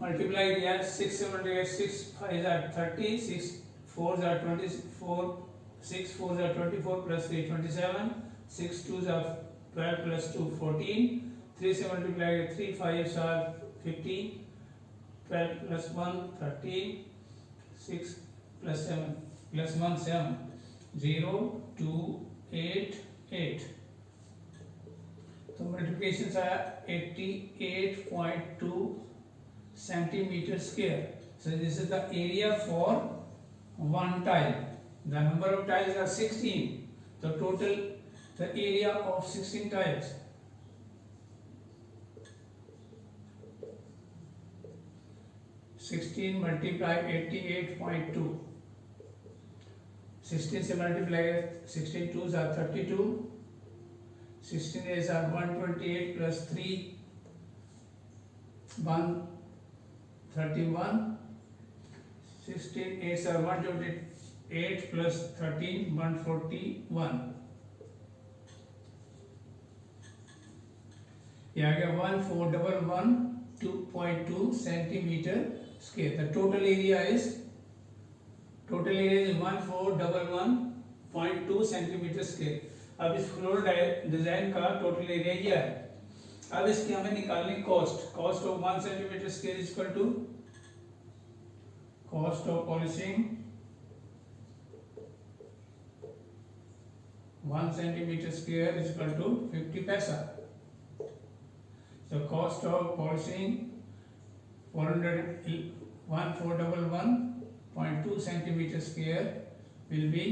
मल्टीप्लाई किया 6 से multiply 6 5 are 30, 6 4 are 24, 6 4 are 24 plus 3 27, 6 2 are 12 plus 2 14. 3 से multiply 3 5 are 15, 12 plus 1 13, 6 plus 7 plus 1 7, 0 2 8 8. तो मल्टीप्लिकेशन आया 88.2 centimeter square. So this is the area for one tile. The number of tiles are 16. The total, the area of 16 tiles. 16 multiply 88.2. 16 से multiply 16 2s are 32. 16 8s are 128 plus 3 131. 16 8s are 128 plus 13 141. ये आ गया 1411 2.2 centimeter square. The total area is 1411.2 centimeter square. अब इस floor design का total area यह है. अब इसकी हमें निकालनी cost of 1 centimetre square is equal to cost of polishing 1 centimetre square is equal to 50 पैसा. So cost of polishing 1411.2 centimeter square will be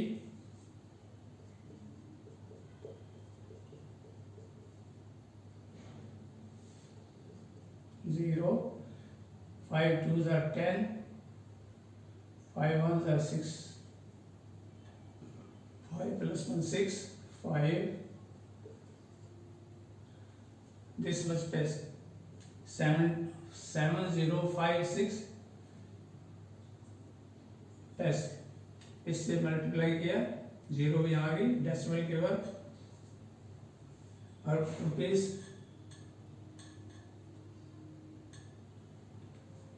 0, 5 2s are 10, 5 1s are 6, 5 plus 1 6, 5. This much pass 7056 पैसे. इससे multiply किया, zero भी यहाँ आ गई decimal के बाद, और रुपीज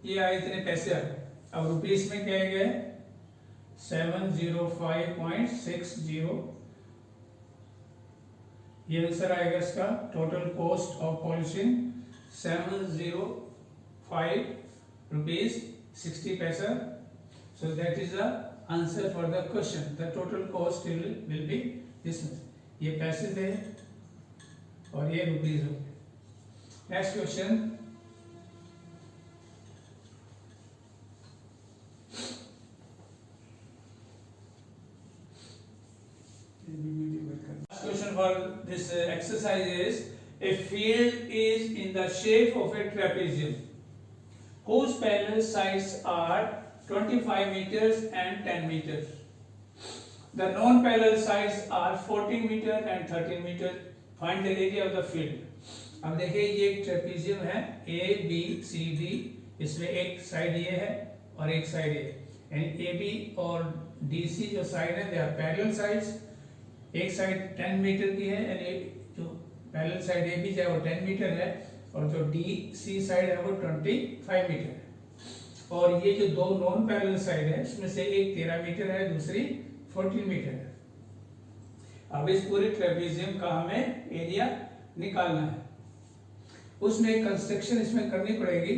ये आए इतने पैसे आ गए. अब रुपीज में क्या गया 705.60. ये आंसर आएगा इसका. Total cost of polishing 705 rupees 60 पैसा. सो that is the answer for the question. The total cost will be this much. ये पैसे थे और ये रुपीज हो गए. Next question. Question for this exercise is: a field is in the shape of a trapezium whose parallel sides are 25 meters and 10 meters. The non-parallel sides are 14 meter and 13 meter. Find the area of the field. अब देखिए ये एक trapezium है A B C D. इसमें एक side ये है और एक साइड ये. यानी AB और DC जो साइड है they are parallel sides. एक साइड 10 मीटर की है, यानी जो पैरेलल साइड ए बी है वो 10 मीटर है, और जो डी सी साइड है वो 25 मीटर है. और ये जो दो नॉन पैरेलल साइड है उसमें से एक 13 मीटर है, दूसरी 14 मीटर है. अब इस पूरे ट्रेपेजियम का हमें एरिया निकालना है. उसमें एक कंस्ट्रक्शन इसमें करनी पड़ेगी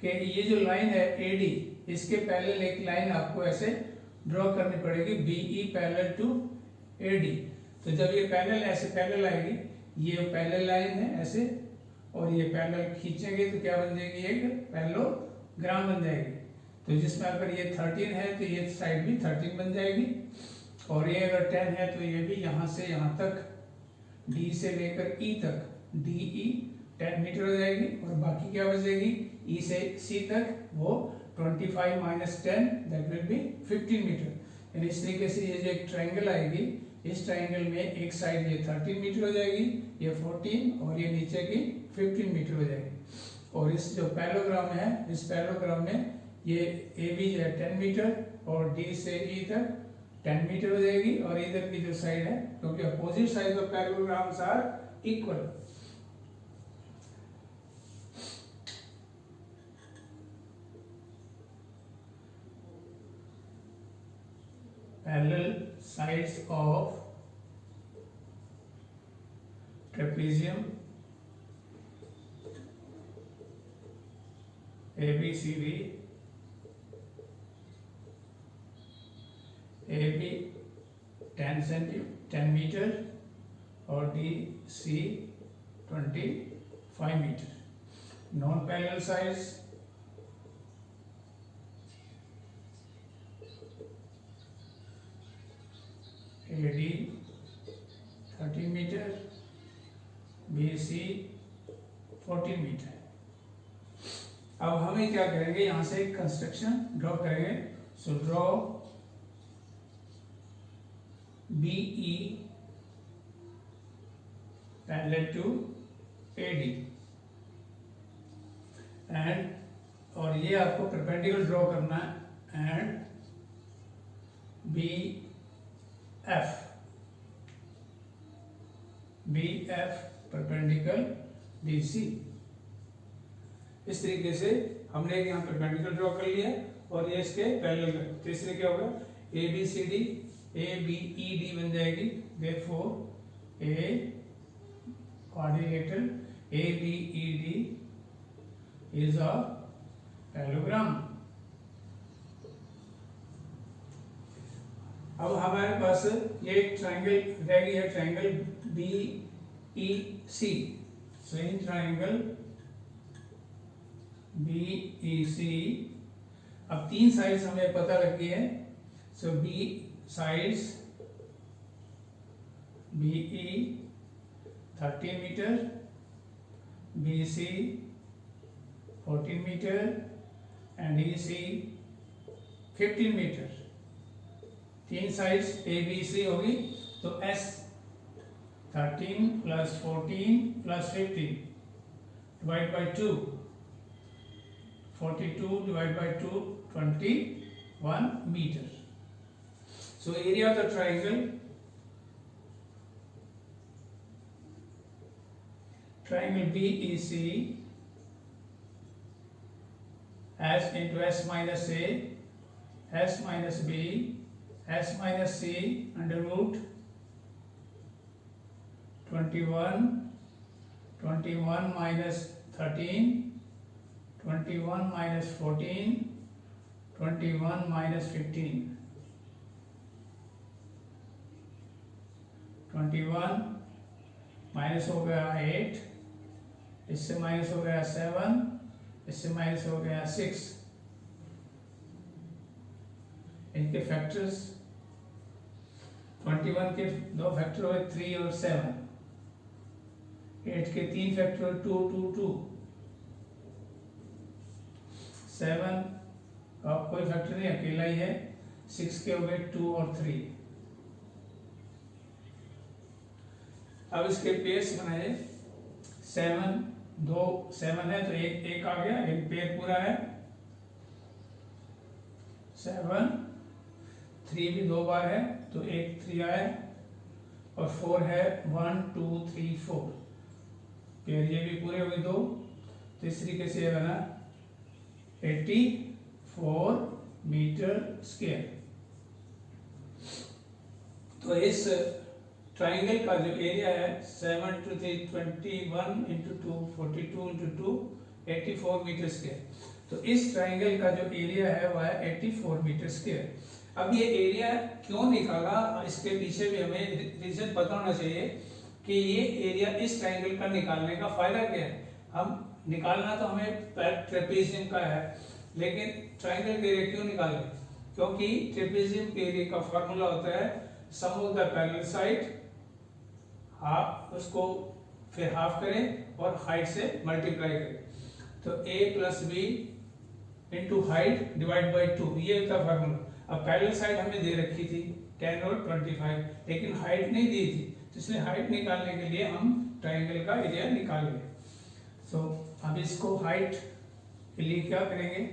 कि ये जो लाइन है ए डी, इसके पैरेलल एक लाइन आपको ऐसे ड्रॉ करनी पड़ेगी B E parallel to AD. तो जब ये पैरेलल ऐसे पैरेलल आएगी, ये पैरेलल लाइन है ऐसे, और ये पैरेलल खींचेंगे तो क्या बन जाएगी, एक पैरेललोग्राम बन जाएगी. तो जिसमें अगर ये 13 है तो ये साइड भी 13 बन जाएगी, और ये अगर 10 है तो ये भी यहाँ से यहाँ तक D से लेकर E तक DE 10 मीटर हो जाएगी, और बाकी क्या बचेगी E से C तक वो 25 minus 10 that will be 15 metre. यानी इस तरीके से ये जो एक ट्रायंगल आएगी, इस ट्रायंगल में एक साइड ये 13 मीटर हो जाएगी, ये 14, और ये नीचे की 15 मीटर हो जाएगी. और इस जो पैरेललोग्राम है, इस पैरेललोग्राम में ये ए बी जो है 10 मीटर और डी से ई तक 10 मीटर हो जाएगी, और इधर की जो साइड है, क्योंकि opposite side of parallelograms are equal. Parallel sides of trapezium ABCD. AB 10 meter और DC 25 meter. Non-parallel sides AD 13 metre, BC 14 metre. अब हमें क्या करेंगे, यहाँ से एक कंस्ट्रक्शन ड्रॉ करेंगे. So draw BE parallel to AD, and और ये आपको परपेंडिकुलर ड्रॉ करना है, एंड BF परपेंडिकुलर BC. इस तरीके से हमने यहाँ परपेंडिकुलर ड्रॉ कर लिया, और ये इसके पैरेलल. तीसरे क्या होगा, ABCD ABED बन जाएगी. Therefore A quadrilateral ABED is a parallelogram. अब हमारे पास ये एक ट्राइंगल रह गई है, triangle BEC। So in triangle BEC अब 3 साइड्स हमें पता लग गई है। सो B साइड्स BE 30 मीटर, BC 14 metre and EC 15 metre. 3 sides ABC होगी तो S 13 plus 14 plus 15 divide by 2, 42 divide by 2 21 metre. So area of the triangle BEC S into S minus A, S minus B, S minus C under root 21, 21 minus 13, 21 minus 14, 21 minus 15, 21 minus हो गया 8, इससे minus हो गया 7, इससे minus हो गया 6। इनके factors 21 के 2 फैक्टर हुए 3 और 7, 8 के 3 फैक्टर 2 2 2, 7 का कोई फैक्टर नहीं, अकेला ही है। 6 के हो गए 2 और 3। अब इसके पेयर्स बनाए। 7 2 7 है तो एक आ गया, एक पेयर पूरा है। 7 3 भी 2 बार है तो एक 3 आया, और 4 है 1 2 3 4 पेयर, ये भी पूरे हो गए 2। तो इस तरीके से बना 84 मीटर स्क्वायर। तो इस ट्राइंगल का जो एरिया है 7 to 3 21 into 2 42 into 2 84 metre square. तो इस ट्राइंगल का जो एरिया है वह है 84 मीटर स्क्वायर। अब ये एरिया क्यों निकाला, इसके पीछे भी हमें रीजन पता होना चाहिए कि ये एरिया इस ट्राइंगल का निकालने का फायदा क्या है। हम निकालना तो हमें ट्रेपेजियम का है, लेकिन ट्राइंगल का एरिया क्यों निकालें? क्योंकि ट्रेपेजियम के एरिया का फॉर्मूला होता है sum of the parallel side, half उसको फिर हाफ करें और हाइट से मल्टीप्लाई करें। तो a plus b into height divide by 2, ये था फार्मूला। अब पैरेलल साइड हमें दे रखी थी 10 और 25, लेकिन हाइट नहीं दी थी, तो इसलिए हाइट निकालने के लिए हम ट्राइंगल का एरिया निकाल लें। सो अब इसको हाइट के लिए क्या करेंगे,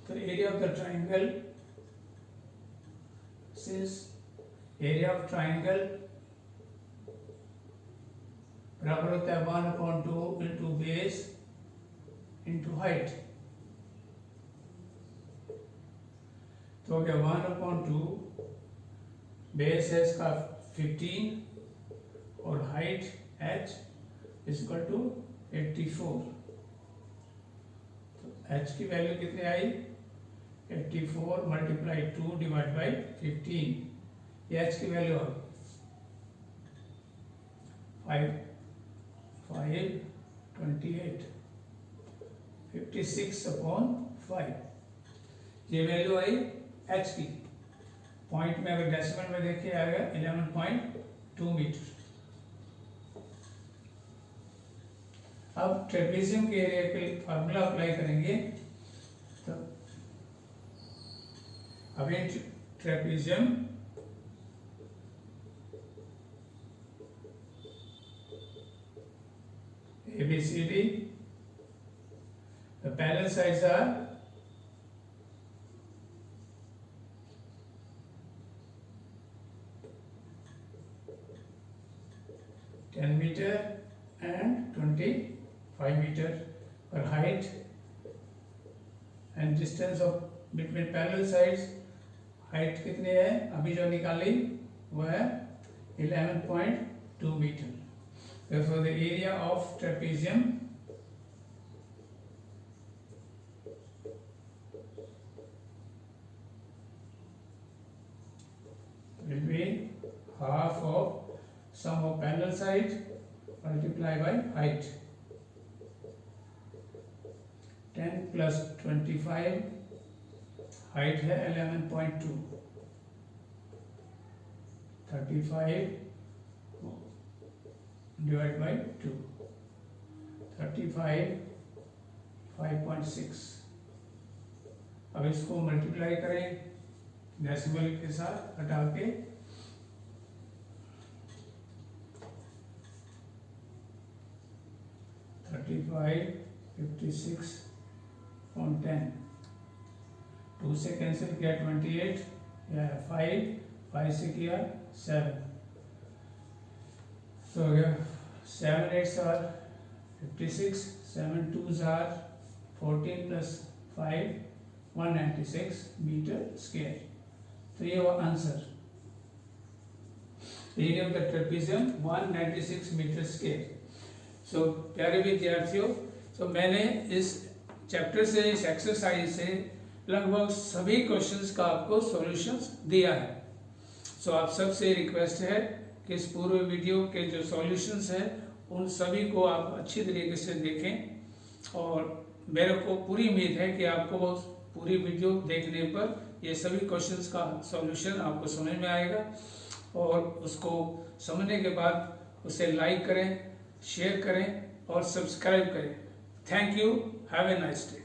तो area of the triangle area of triangle बराबर होता है 1/2 इंटू बेस इंटू हाइट। तो हो गया 1/2, बेस है इसका 15 और हाइट h इक्वल टू 84। तो h की वैल्यू कितनी आई, 84 मल्टीप्लाई 2 डिवाइड बाई 15, ये h की वैल्यू है 528 56/5। ये वैल्यू आई h की। पॉइंट में अगर डेसिमल में देखिए आएगा 11.2 मीटर। अब ट्रेपेजियम के एरिया के फार्मूला अप्लाई करेंगे। तो अब इन trapezium ABCD, the parallel sides are 10 meter and 25 meter per height, and distance of between parallel sides, height कितनी है अभी जो निकाली वह है 11.2 metre. Therefore, the area of trapezium will be half of sum of parallel side multiplied by height. 10 plus 25 height है 11.2, 35 divide by 2, 35 5.6। अब इसको मल्टीप्लाई करें डेसिमल के साथ हटा के, थर्टी फाइव 56.10, 2 से कैंसिल किया 28, या 5 से किया 7, तो हो गया 7 8s are 56, 7 2s are 14 plus 5 196 metre square. तो ये वो answer, area of the trapezium 196 metre square. So प्यारे विद्यार्थियों, तो मैंने इस चैप्टर से, इस एक्सरसाइज से लगभग सभी क्वेश्चंस का आपको सॉल्यूशंस दिया है। सो आप सबसे रिक्वेस्ट है कि इस पूरे वीडियो के जो सॉल्यूशंस हैं उन सभी को आप अच्छी तरीके से देखें, और मेरे को पूरी उम्मीद है कि आपको वो पूरी वीडियो देखने पर ये सभी क्वेश्चंस का सॉल्यूशन आपको समझ में आएगा, और उसको समझने के बाद उसे लाइक करें, शेयर करें और सब्सक्राइब करें। Thank you, have a nice day.